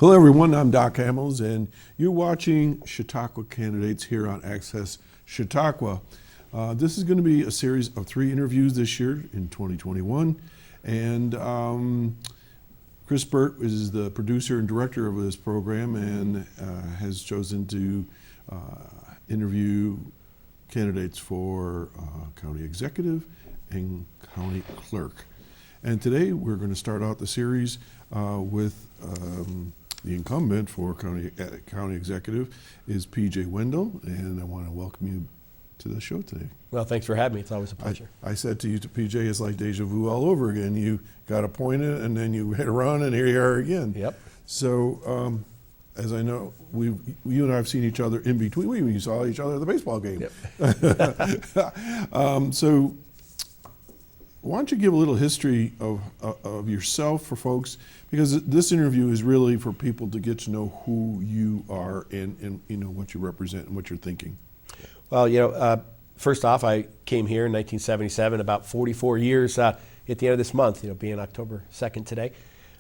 Hello everyone, I'm Doc Hamels and you're watching Chautauqua Candidates here on Access Chautauqua. This is going to be a series of 3 interviews this year in 2021, and Chris Burt is the producer and director of this program and has chosen to interview candidates for county executive and county clerk. And today we're going to start out the series with the incumbent for county executive is PJ Wendel, and I want to welcome you to the show today. Well, thanks for having me. It's always a pleasure. I said to you, PJ, it's like deja vu all over again. You got appointed, and then you hit a run, and here you are again. Yep. So, as I know, you and I have seen each other in between. We even saw each other at the baseball game. Yep. So, why don't you give a little history of yourself for folks, because this interview is really for people to get to know who you are and you know what you represent and what you're thinking. Well, first off, I came here in 1977, about 44 years at the end of this month, being October 2nd today.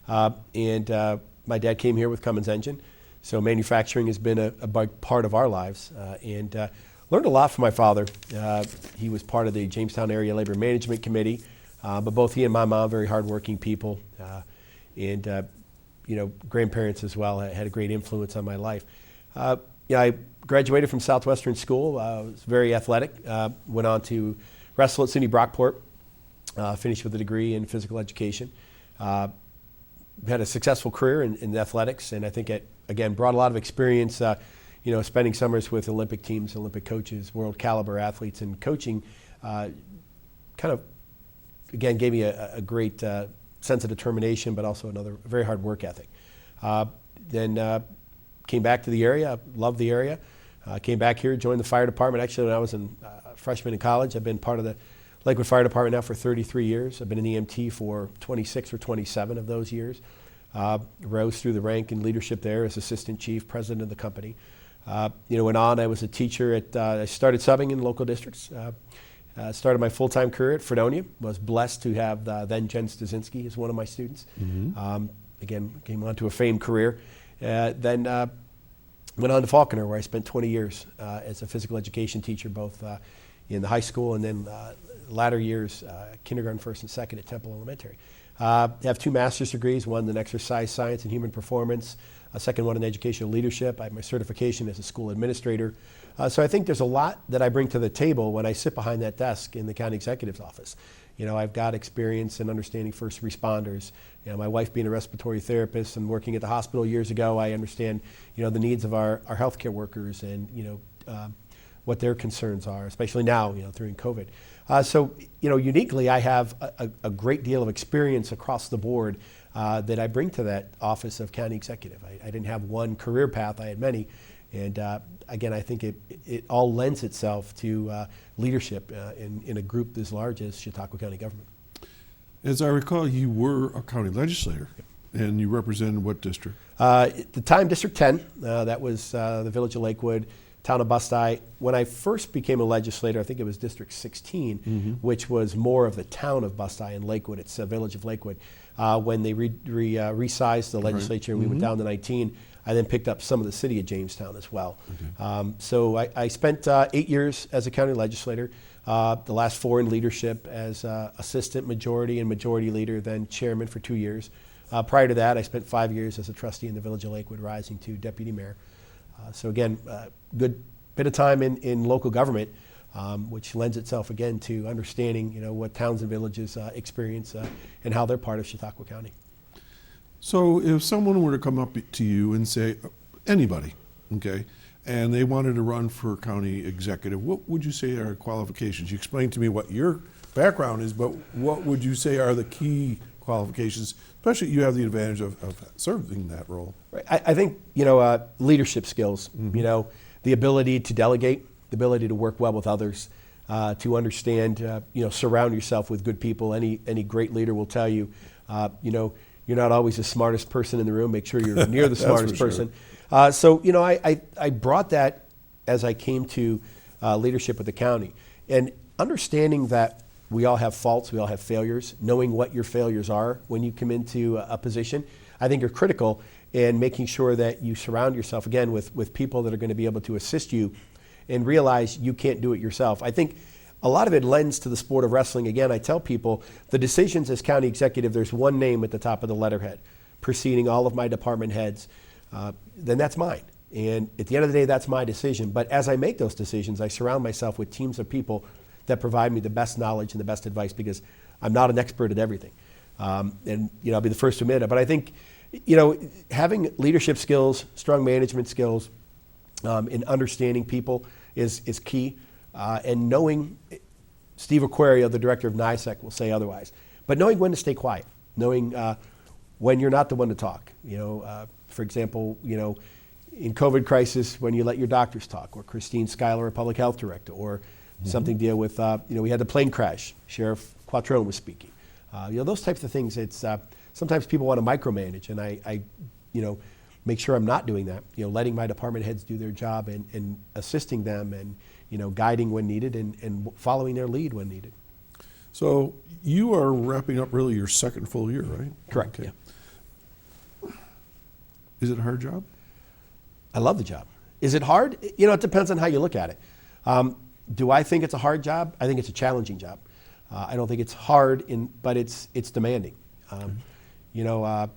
And my dad came here with Cummins Engine, so manufacturing has been a big part of our lives. And learned a lot from my father. He was part of the Jamestown Area Labor Management Committee, but both he and my mom, very hardworking people, and grandparents as well, had a great influence on my life. I graduated from Southwestern School. Was very athletic. Went on to wrestle at SUNY Brockport. Finished with a degree in physical education. Had a successful career in athletics, and I think it again brought a lot of experience. Spending summers with Olympic teams, Olympic coaches, world caliber athletes, and coaching, kind of again gave me a great sense of determination, but also another very hard work ethic. Then came back to the area, loved the area. Came back here, joined the fire department. Actually, when I was a freshman in college, I've been part of the Lakewood Fire Department now for 33 years. I've been in EMT for 26 or 27 of those years. Rose through the rank in leadership there as assistant chief, president of the company. Went on, I was a teacher I started subbing in local districts. Started my full-time career at Fredonia. Was blessed to have then Jen Stasinski as one of my students. Mm-hmm. Again, came on to a famed career. Then went on to Falconer, where I spent 20 years as a physical education teacher, both in the high school and then latter years, kindergarten, first and second at Temple Elementary. I have 2 master's degrees, one in exercise science and human performance, a second one in educational leadership. I have my certification as a school administrator. So I think there's a lot that I bring to the table when I sit behind that desk in the county executive's office. I've got experience in understanding first responders. My wife being a respiratory therapist and working at the hospital years ago, I understand, the needs of our healthcare workers and, what their concerns are, especially now, during COVID. So uniquely, I have a great deal of experience across the board that I bring to that office of county executive. I didn't have one career path, I had many. And again, I think it all lends itself to leadership in a group as large as Chautauqua County government. As I recall, you were a county legislator, and you represented what district? At the time, District 10. That was the village of Lakewood, town of Busti. When I first became a legislator, I think it was District 16, mm-hmm. which was more of the town of Busti and Lakewood. It's a village of Lakewood. When they resized the legislature and we mm-hmm. went down to 19, I then picked up some of the city of Jamestown as well. Okay. So I spent 8 years as a county legislator, the last 4 in leadership as assistant majority and majority leader, then chairman for 2 years. Prior to that, I spent 5 years as a trustee in the village of Lakewood, rising to deputy mayor. So again, good bit of time in local government, which lends itself again to understanding what towns and villages experience and how they're part of Chautauqua County. So if someone were to come up to you and say, anybody, okay, and they wanted to run for county executive, what would you say are qualifications? You explained to me what your background is, but what would you say are the key qualifications, especially you have the advantage of serving that role? Right. I think, leadership skills, mm-hmm. The ability to delegate, the ability to work well with others, to understand, surround yourself with good people. Any great leader will tell you, you're not always the smartest person in the room. Make sure you're near the smartest person. Sure. I brought that as I came to leadership with the county. And understanding that we all have faults, we all have failures, knowing what your failures are when you come into a position, I think are critical. and making sure that you surround yourself, again, with people that are going to be able to assist you and realize you can't do it yourself. I think a lot of it lends to the sport of wrestling. Again, I tell people the decisions as county executive, there's one name at the top of the letterhead preceding all of my department heads, then that's mine. And at the end of the day, that's my decision. But as I make those decisions, I surround myself with teams of people that provide me the best knowledge and the best advice, because I'm not an expert at everything. And I'll be the first to admit it. But I think, having leadership skills, strong management skills, and understanding people is key. And knowing, Steve Aquario, the director of NISEC, will say otherwise, but knowing when to stay quiet, knowing when you're not the one to talk. For example, in COVID crisis, when you let your doctors talk, or Christine Schuyler, a public health director, or something deal with, we had the plane crash, Sheriff Quattrone was speaking. Those types of things, it's sometimes people want to micromanage, and I make sure I'm not doing that, letting my department heads do their job and assisting them and, guiding when needed and following their lead when needed. So you are wrapping up really your second full year, right? Correct, Okay. yeah. Is it a hard job? I love the job. Is it hard? It depends on how you look at it. Do I think it's a hard job? I think it's a challenging job. I don't think it's hard, but it's demanding. There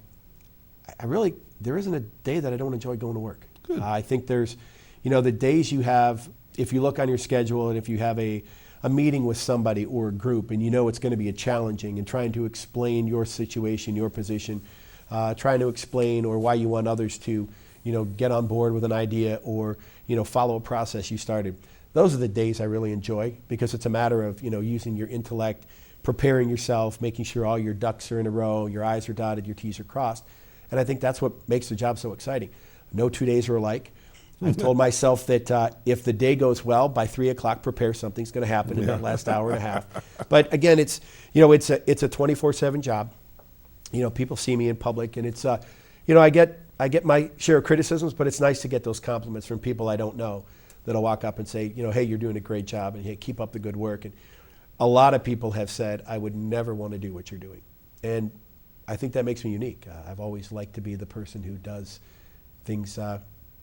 isn't a day that I don't enjoy going to work. Good. I think there's, the days you have, if you look on your schedule and if you have a meeting with somebody or a group and it's going to be a challenging, and trying to explain your situation, your position, trying to explain or why you want others to, get on board with an idea or, follow a process you started. Those are the days I really enjoy, because it's a matter of, using your intellect, preparing yourself, making sure all your ducks are in a row, your I's are dotted, your T's are crossed. And I think that's what makes the job so exciting. No 2 days are alike. I've told myself that if the day goes well, by 3 o'clock, prepare, something's going to happen in that last hour and a half. But again, it's a 24/7 job. People see me in public, and it's I get my share of criticisms, but it's nice to get those compliments from people I don't know that'll walk up and say, hey, you're doing a great job, and hey, keep up the good work. And a lot of people have said, I would never want to do what you're doing. And I think that makes me unique. I've always liked to be the person who does things,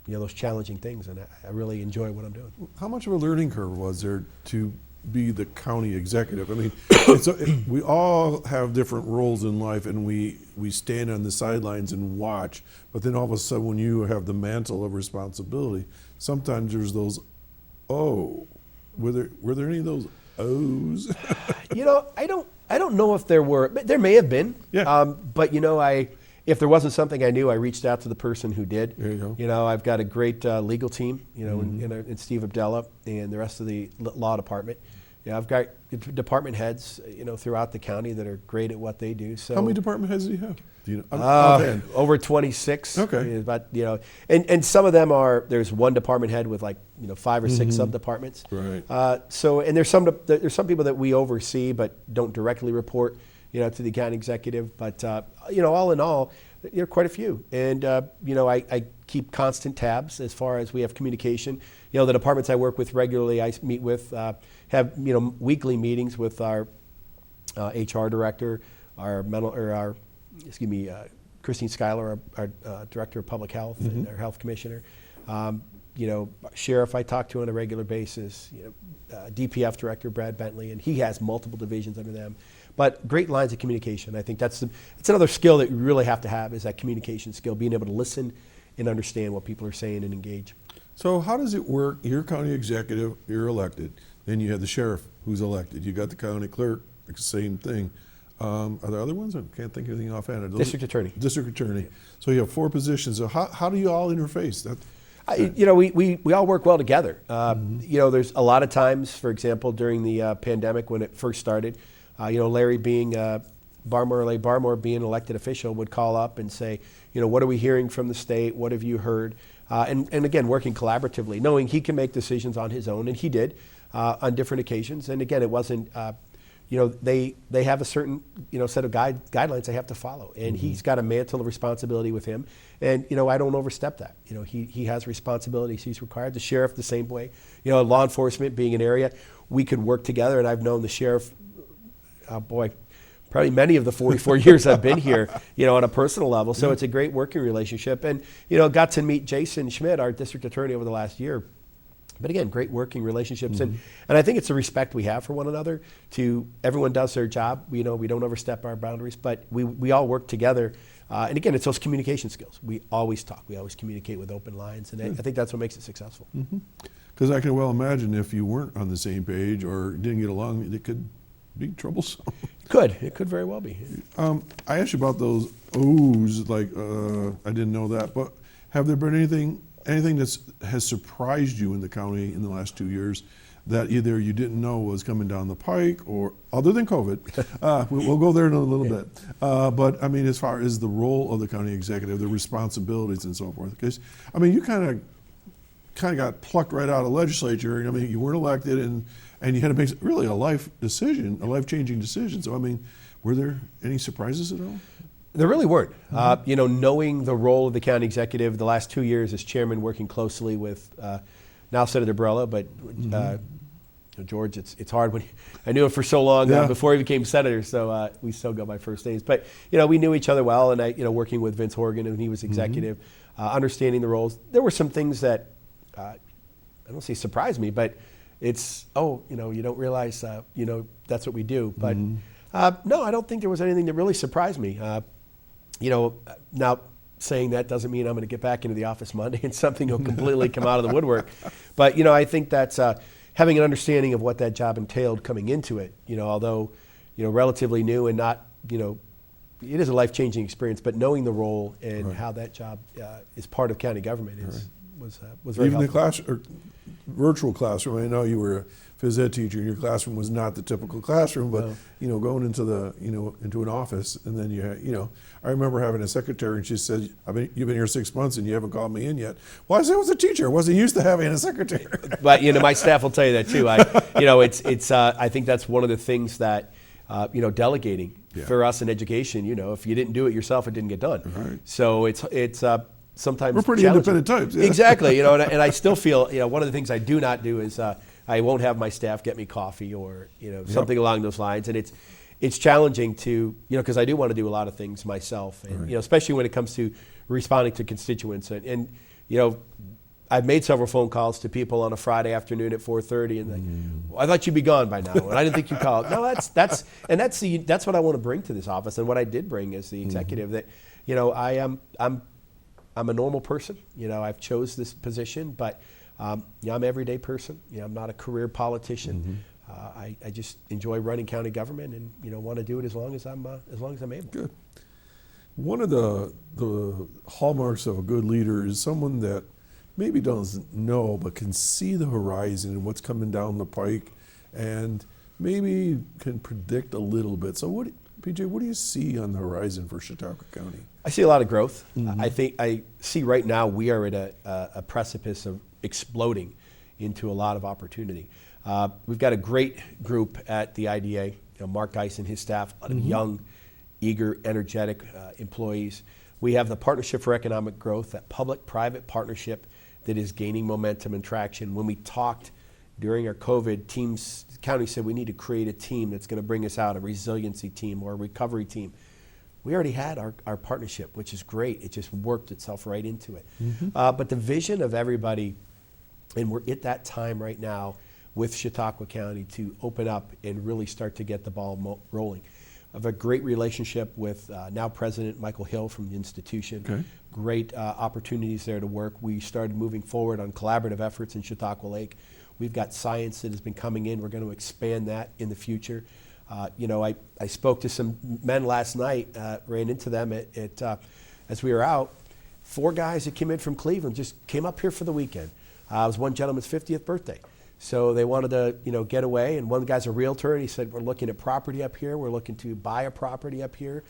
those challenging things, and I really enjoy what I'm doing. How much of a learning curve was there to be the county executive? I mean, we all have different roles in life, and we stand on the sidelines and watch, but then all of a sudden when you have the mantle of responsibility, sometimes there's those, were there any of those O's? I don't know if there were, but there may have been. Yeah. But if there wasn't something I knew, I reached out to the person who did. There you go. I've got a great legal team, in Steve Abdella and the rest of the law department. I've got department heads, throughout the county that are great at what they do. So How many department heads do you have? Do you know? Over 26. Okay. But and some of them there's one department head with 5 or 6 sub departments. Right. And there's some people that we oversee but don't directly report, to the county executive. But all in all, quite a few. And I keep constant tabs as far as we have communication. The departments I work with regularly, I meet with, have weekly meetings with our HR director, Christine Schuyler, our director of public health, and our health commissioner. Sheriff I talk to on a regular basis. DPF director Brad Bentley, and he has multiple divisions under them. But great lines of communication. I think it's another skill that you really have to have, is that communication skill, being able to listen and understand what people are saying and engage. So how does it work? You're county executive, you're elected. Then you have the sheriff who's elected. You got the county clerk, the same thing. Are there other ones? I can't think of anything offhand. District attorney. District attorney. So you have 4 positions. So how do you all interface? We all work well together. There's a lot of times, for example, during the pandemic when it first started, Larry being Barmore being elected official would call up and say, what are we hearing from the state? What have you heard? And again, working collaboratively, knowing he can make decisions on his own, and he did on different occasions. And again, it wasn't, they have a certain, set of guidelines they have to follow. And he's got a mantle of responsibility with him. And, I don't overstep that. He has responsibilities he's required. The sheriff the same way. Law enforcement being an area, we could work together. And I've known the sheriff, probably many of the 44 years I've been here, on a personal level. So it's a great working relationship. And, got to meet Jason Schmidt, our district attorney, over the last year. But again, great working relationships. And I think it's the respect we have for one another. Everyone does their job. We don't overstep our boundaries, but we all work together. And again, it's those communication skills. We always talk. We always communicate with open lines. And I think that's what makes it successful. Because I can well imagine if you weren't on the same page or didn't get along, it could be troublesome. It could very well be. I asked you about those O's, like I didn't know that, but have there been anything that has surprised you in the county in the last 2 years that either you didn't know was coming down the pike, or other than COVID? We'll go there in a little bit. But I mean, as far as the role of the county executive, the responsibilities and so forth, because I mean, you kind of got plucked right out of legislature. I mean, you weren't elected, and you had to make really a life-changing decision. So I mean, were there any surprises at all? There really weren't. Knowing the role of the county executive the last 2 years as chairman, working closely with now Senator Barella, but George, it's hard when I knew him for so long before he became senator. So we still go by first names. But we knew each other well, and working with Vince Horgan when he was executive, understanding the roles. There were some things that I don't say surprised me, but it's you don't realize that's what we do. But no, I don't think there was anything that really surprised me. Now saying that doesn't mean I'm going to get back into the office Monday and something will completely come out of the woodwork. But, I think that's having an understanding of what that job entailed coming into it, although, relatively new and not, it is a life-changing experience, but knowing the role and how that job is part of county government was very Even helpful. the virtual classroom, I know you were a phys ed teacher and your classroom was not the typical classroom, but going into into an office, and then I remember having a secretary and she said, you've been here 6 months and you haven't called me in yet. Well, I said I was a teacher. I wasn't used to having a secretary. But my staff will tell you that too. I think that's one of the things that delegating for us in education. If you didn't do it yourself, it didn't get done. Right. So it's sometimes we're pretty challenging. independent types. Yeah. Exactly. And I still feel one of the things I do not do is I won't have my staff get me coffee or something along those lines. And it's challenging to because I do want to do a lot of things myself, and especially when it comes to responding to constituents. And I've made several phone calls to people on a Friday afternoon at 4:30, and I thought you'd be gone by now, and I didn't think you called. No, that's what I want to bring to this office, and what I did bring as the executive that I'm a normal person. I've chose this position, but I'm an everyday person. I'm not a career politician. I just enjoy running county government, and want to do it as long as I'm able. Good. One of the hallmarks of a good leader is someone that maybe doesn't know but can see the horizon and what's coming down the pike, and maybe can predict a little bit. So PJ, what do you see on the horizon for Chautauqua County? I see a lot of growth. I think I see right now we are at a precipice of exploding into a lot of opportunity. We've got a great group at the IDA. Mark Geis and his staff, a lot of young, eager, energetic employees. We have the Partnership for Economic Growth, that public-private partnership that is gaining momentum and traction. When we talked during our COVID teams, the county said we need to create a team that's going to bring us out, a resiliency team or a recovery team. We already had our partnership, which is great. It just worked itself right into it. But the vision of everybody, and we're at that time right now with Chautauqua County to open up and really start to get the ball rolling. I have a great relationship with now President Michael Hill from the institution. Okay. Great opportunities there to work. We started moving forward on collaborative efforts in Chautauqua Lake. We've got science that has been coming in. We're going to expand that in the future. I spoke to some men last night, ran into them as we were out. 4 guys that came in from Cleveland just came up here for the weekend. It was one gentleman's 50th birthday. So they wanted to, get away. And one guy's a realtor, and he said, we're looking at property up here. We're looking to buy a property up here.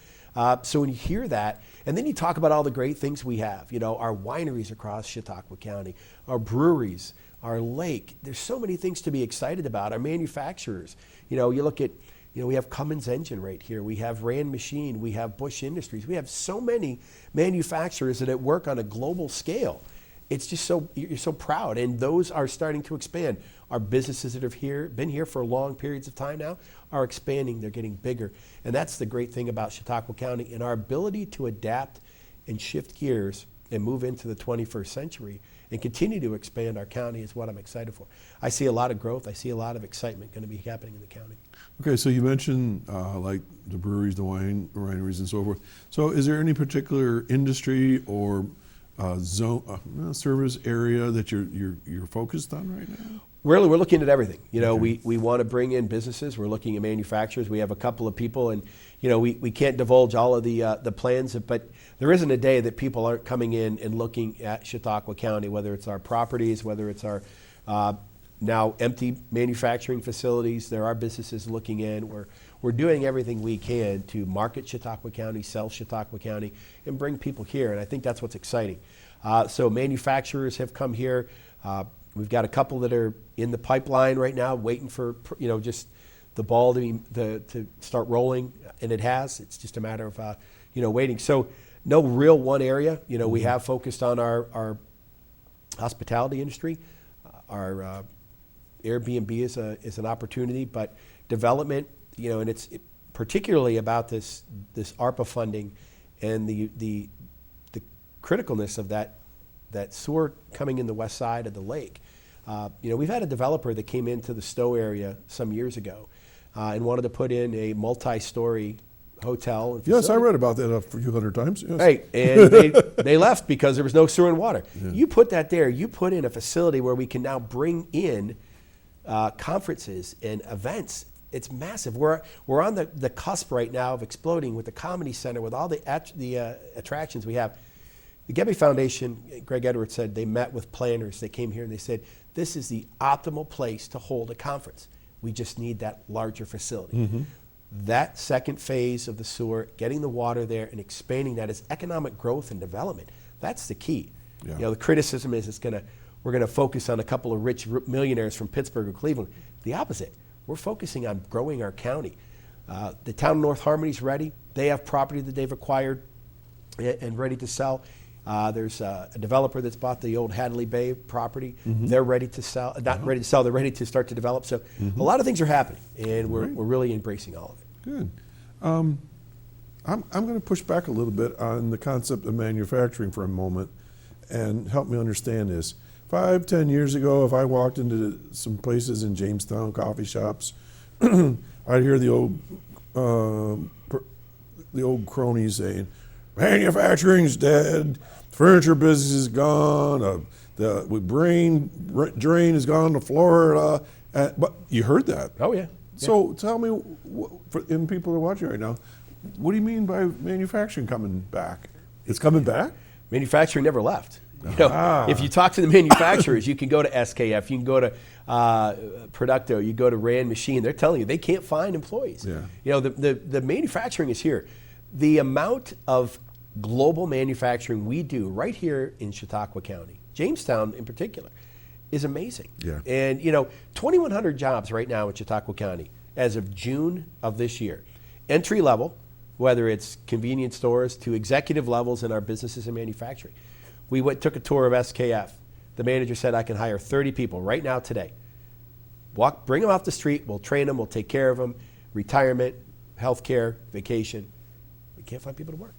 So when you hear that, and then you talk about all the great things we have, our wineries across Chautauqua County, our breweries, our lake. There's so many things to be excited about. Our manufacturers, you look at, we have Cummins Engine right here. We have Rand Machine. We have Bush Industries. We have so many manufacturers that work on a global scale. it's just so, you're so proud, and those are starting to expand. Our businesses that have been here for long periods of time now are expanding, they're getting bigger. And that's the great thing about Chautauqua County, and our ability to adapt and shift gears and move into the 21st century and continue to expand our county is what I'm excited for. I see a lot of growth, I see a lot of excitement going to be happening in the county. Okay, so you mentioned like the breweries, the wineries, and so forth. So is there any particular industry or service area that you're focused on right now? Really, we're looking at everything. You know, we want to bring in businesses. We're looking at manufacturers. We have a couple of people, and you know, we can't divulge all of the plans, but there isn't a day that people aren't coming in and looking at Chautauqua County, whether it's our properties, whether it's our now empty manufacturing facilities. There are businesses looking in. We're doing everything we can to market Chautauqua County, sell Chautauqua County, and bring people here, and I think that's what's exciting. So manufacturers have come here. We've got a couple that are in the pipeline right now, waiting for just the ball to start rolling, and it has. It's just a matter of waiting. So no real one area. You know, we have focused on our hospitality industry. Our Airbnb is an opportunity, but development. And it's particularly about this ARPA funding and the criticalness of that sewer coming in the west side of the lake. We've had a developer that came into the Stowe area some years ago and wanted to put in a multi-story hotel. Yes, I read about that a few hundred times. Yes. Right, and they left because there was no sewer and water. Yeah. You put that there, you put in a facility where we can now bring in conferences and events. It's massive. We're on the cusp right now of exploding with the Comedy Center, with all the attractions we have. The Gebbe Foundation, Greg Edwards said, they met with planners. They came here and they said, this is the optimal place to hold a conference. We just need that larger facility. Mm-hmm. That second phase of the sewer, getting the water there and expanding that is economic growth and development. That's the key. Yeah. The criticism is we're gonna focus on a couple of rich millionaires from Pittsburgh or Cleveland. The opposite. We're focusing on growing our county. The town of North Harmony's ready. They have property that they've acquired and ready to sell. There's a developer that's bought the old Hadley Bay property. Mm-hmm. They're ready to sell, not ready to sell, they're ready to start to develop. So a lot of things are happening, and we're really embracing all of it. Good. I'm going to push back a little bit on the concept of manufacturing for a moment and help me understand this. 5-10 years ago, if I walked into some places in Jamestown, coffee shops, I'd hear the old cronies saying, manufacturing's dead, furniture business is gone, the grain drain has gone to Florida. But you heard that. Oh, yeah. So tell me, and people are watching right now, what do you mean by manufacturing coming back? It's coming back? Manufacturing never left. If you talk to the manufacturers, you can go to SKF, you can go to Producto, you go to Rand Machine. They're telling you they can't find employees. Yeah. The manufacturing is here. The amount of global manufacturing we do right here in Chautauqua County, Jamestown in particular, is amazing. Yeah. And 2,100 jobs right now in Chautauqua County as of June of this year. Entry level, whether it's convenience stores to executive levels in our businesses and manufacturing. We took a tour of SKF. The manager said, I can hire 30 people right now today. Bring them off the street, we'll train them, we'll take care of them, retirement, healthcare, vacation. We can't find people to work.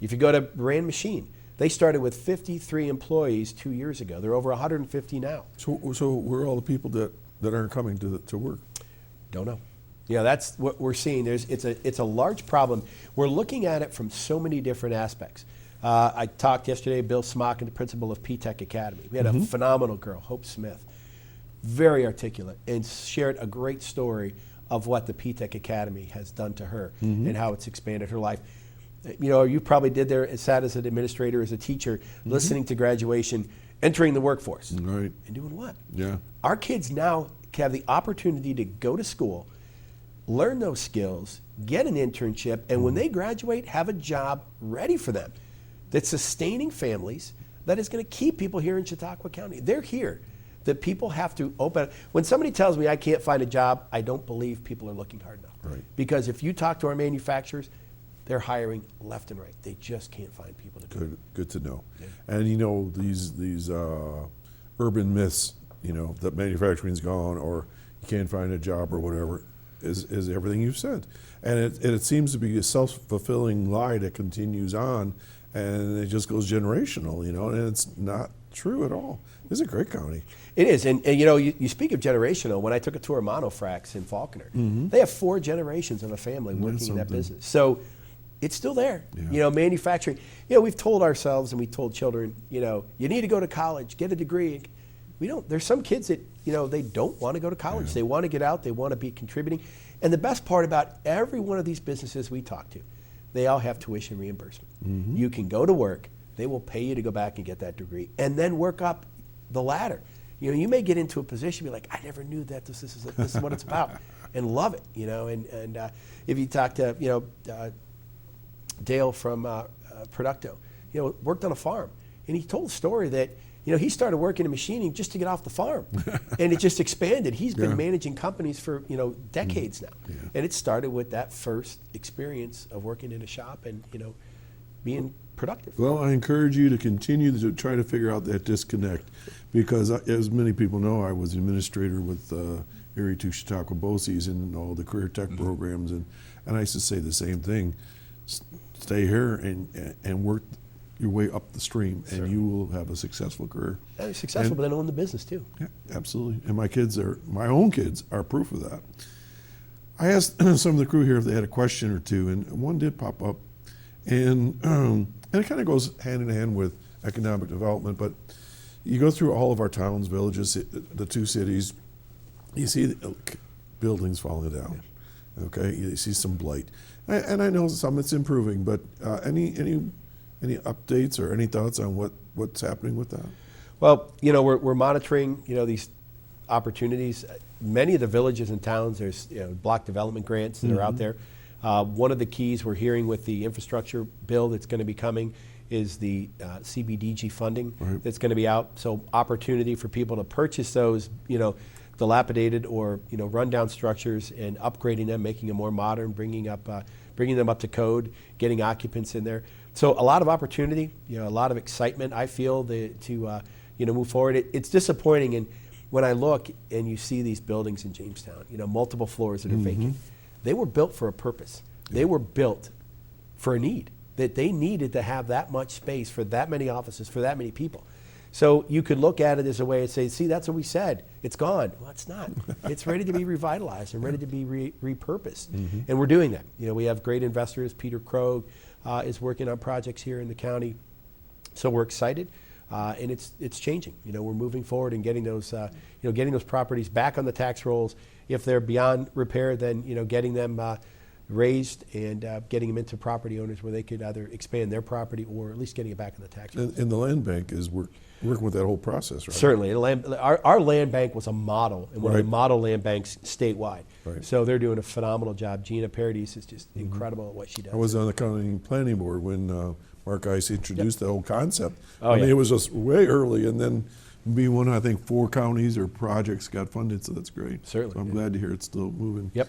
If you go to Rand Machine, they started with 53 employees 2 years ago. They're over 150 now. So where are all the people that aren't coming to work? Don't know. That's what we're seeing. It's a large problem. We're looking at it from so many different aspects. I talked yesterday, Bill Smock, the principal of P-Tech Academy. We had a phenomenal girl, Hope Smith, very articulate, and shared a great story of what the P-Tech Academy has done to her and how it's expanded her life. You probably did there, sat as an administrator, as a teacher, listening to graduation, entering the workforce. Right. And doing what? Yeah. Our kids now have the opportunity to go to school, learn those skills, get an internship, and when they graduate, have a job ready for them that's sustaining families, that is going to keep people here in Chautauqua County. They're here. That people have to open. When somebody tells me I can't find a job, I don't believe people are looking hard enough. Right. Because if you talk to our manufacturers, they're hiring left and right. They just can't find people to do it. Good to know. Yeah. And you know, these urban myths, you know, that manufacturing's gone or you can't find a job or whatever, is everything you've said. And it seems to be a self-fulfilling lie that continues on, and it just goes generational, you know, and it's not true at all. This is a great county. It is, and you know, you speak of generational. When I took a tour of Monofrax in Falconer, they have 4 generations of a family working in that business. So it's still there. Yeah. You know, manufacturing. You know, we've told ourselves and we told children, you know, you need to go to college, get a degree. We don't. There's some kids that, you know, they don't want to go to college. Yeah. They want to get out. They want to be contributing. And the best part about every one of these businesses we talk to, they all have tuition reimbursement. You can go to work. They will pay you to go back and get that degree, and then work up the ladder. You know, you may get into a position, be like, I never knew that this is what it's about, and love it. You know, and if you talk to, you know, Dale from Producto, you know, worked on a farm, and he told a story that, you know, he started working in machining just to get off the farm, and it just expanded. He's been managing companies for, you know, decades now, and it started with that first experience of working in a shop and, you know, being productive. Well, I encourage you to continue to try to figure out that disconnect, because as many people know, I was administrator with Erie to Chautauqua BOCES and all the career tech programs, and I used to say the same thing: stay here and work your way up the stream, and you will have a successful career. They're successful, but then own the business too. Yeah, absolutely. And my own kids are proof of that. I asked some of the crew here if they had a question or two, and one did pop up, and it kind of goes hand in hand with economic development. But you go through all of our towns, villages, the 2 cities, you see the buildings falling down. Okay, you see some blight, and I know some it's improving. But any updates or any thoughts on what's happening with that? Well, you know, we're monitoring, you know, these opportunities. Many of the villages and towns, there's, you know, block development grants that are out there. One of the keys we're hearing with the infrastructure bill that's going to be coming is the CBDG funding that's going to be out. So opportunity for people to purchase those, you know, dilapidated or, you know, rundown structures and upgrading them, making them more modern, bringing them up to code, getting occupants in there. So a lot of opportunity, you know, a lot of excitement. I feel to you know, move forward. It's disappointing, and when I look and you see these buildings in Jamestown, you know, multiple floors that are vacant, they were built for a purpose. They were built for a need, that they needed to have that much space for that many offices, for that many people. So you could look at it as a way and say, see, that's what we said. It's gone. Well, it's not. It's ready to be revitalized and ready to be repurposed. And we're doing that. You know, we have great investors. Peter Krogh is working on projects here in the county. So we're excited. And it's changing. You know, we're moving forward and getting those, you know, getting those properties back on the tax rolls. If they're beyond repair, then, you know, getting them raised and getting them into property owners where they could either expand their property or at least getting it back on the tax rolls. And the land bank is working with that whole process, right? Certainly. Our land bank was a model, and one of the model land banks statewide. So they're doing a phenomenal job. Gina Paradis is just incredible at what she does. I was on the county planning board when Mark Ice introduced the whole concept. Oh, I mean, it was just way early, and then be one, I think, 4 counties or projects got funded, so that's great. Certainly. So I'm glad to hear it's still moving. Yep.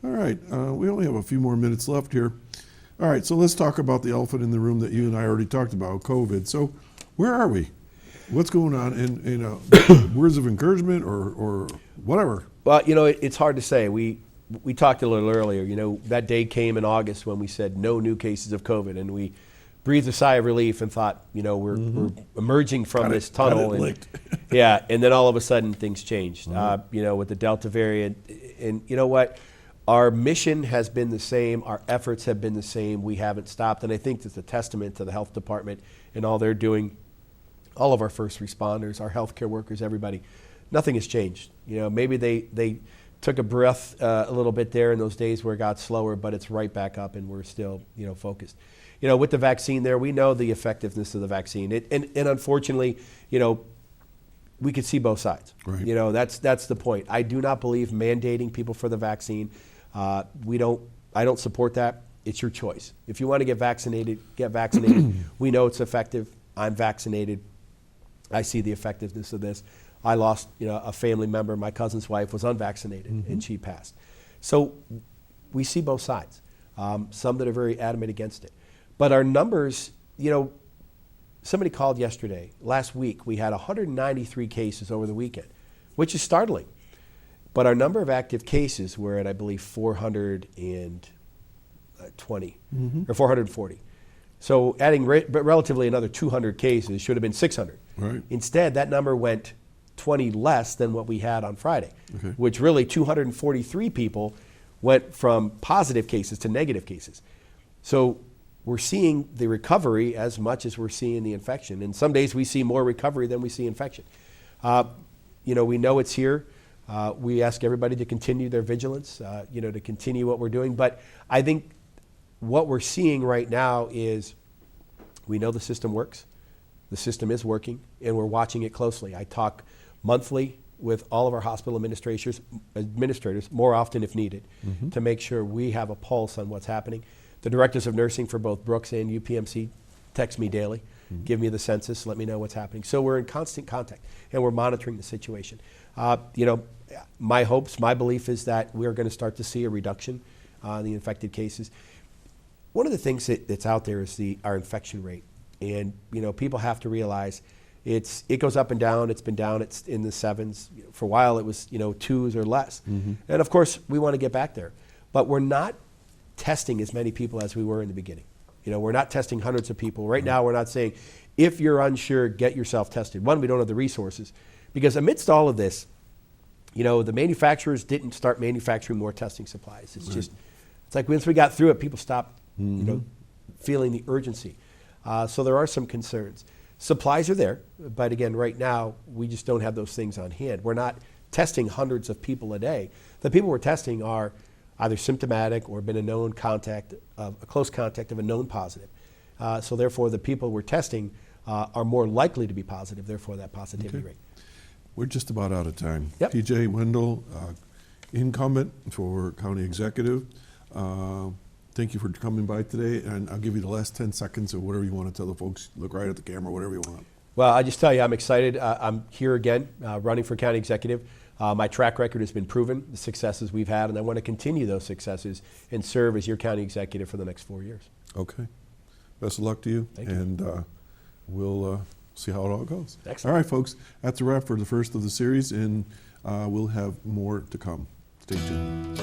All right, we only have a few more minutes left here. All right, so let's talk about the elephant in the room that you and I already talked about, COVID. So where are we? What's going on? And words of encouragement or whatever. Well, you know, it's hard to say. We talked a little earlier. You know, that day came in August when we said no new cases of COVID, and we breathed a sigh of relief and thought, you know, we're emerging from this tunnel. And, yeah, and then all of a sudden things changed. You know, with the Delta variant, and you know what? Our mission has been the same. Our efforts have been the same. We haven't stopped, and I think that's a testament to the health department and all they're doing. All of our first responders, our healthcare workers, everybody. Nothing has changed. You know, maybe they took a breath a little bit there in those days where it got slower, but it's right back up, and we're still, you know, focused. You know, with the vaccine there, we know the effectiveness of the vaccine. And unfortunately, you know, we could see both sides. Right. You know, that's the point. I do not believe mandating people for the vaccine. I don't support that. It's your choice. If you want to get vaccinated, get vaccinated. We know it's effective. I'm vaccinated. I see the effectiveness of this. I lost, you know, a family member. My cousin's wife was unvaccinated, and she passed. So we see both sides. some that are very adamant against it. But our numbers, somebody called last week, we had 193 cases over the weekend, which is startling. But our number of active cases were at, I believe, 420 or 440. So adding relatively another 200 cases should have been 600. Right. Instead, that number went 20 less than what we had on Friday, which really 243 people went from positive cases to negative cases. So we're seeing the recovery as much as we're seeing the infection. And some days we see more recovery than we see infection. We know it's here. We ask everybody to continue their vigilance, to continue what we're doing. But I think what we're seeing right now is we know the system works. The system is working, and we're watching it closely. I talk monthly with all of our hospital administrators, more often if needed, to make sure we have a pulse on what's happening. The directors of nursing for both Brooks and UPMC text me daily, give me the census, let me know what's happening. So we're in constant contact, and we're monitoring the situation. My belief is that we're going to start to see a reduction in the infected cases. One of the things that's out there is our infection rate. And, people have to realize it goes up and down. It's been down. It's in the 7s. For a while, it was, 2s or less. And, of course, we want to get back there. But we're not testing as many people as we were in the beginning. We're not testing hundreds of people. Right now, we're not saying, if you're unsure, get yourself tested. One, we don't have the resources. Because amidst all of this, the manufacturers didn't start manufacturing more testing supplies. It's like once we got through it, people stopped, feeling the urgency. So there are some concerns. Supplies are there, but again, right now, we just don't have those things on hand. We're not testing hundreds of people a day. The people we're testing are either symptomatic or been a close contact of a known positive. So therefore, the people we're testing are more likely to be positive, therefore that positivity rate. We're just about out of time. Yep. PJ Wendel, incumbent for county executive. Thank you for coming by today, and I'll give you the last 10 seconds of whatever you want to tell the folks. Look right at the camera, whatever you want. Well, I just tell you, I'm excited. I'm here again, running for county executive. My track record has been proven, the successes we've had, and I want to continue those successes and serve as your county executive for the next 4 years. Okay. Best of luck to you. Thank you. And we'll see how it all goes. Excellent. All right, folks. That's a wrap for the first of the series, and we'll have more to come. Stay tuned.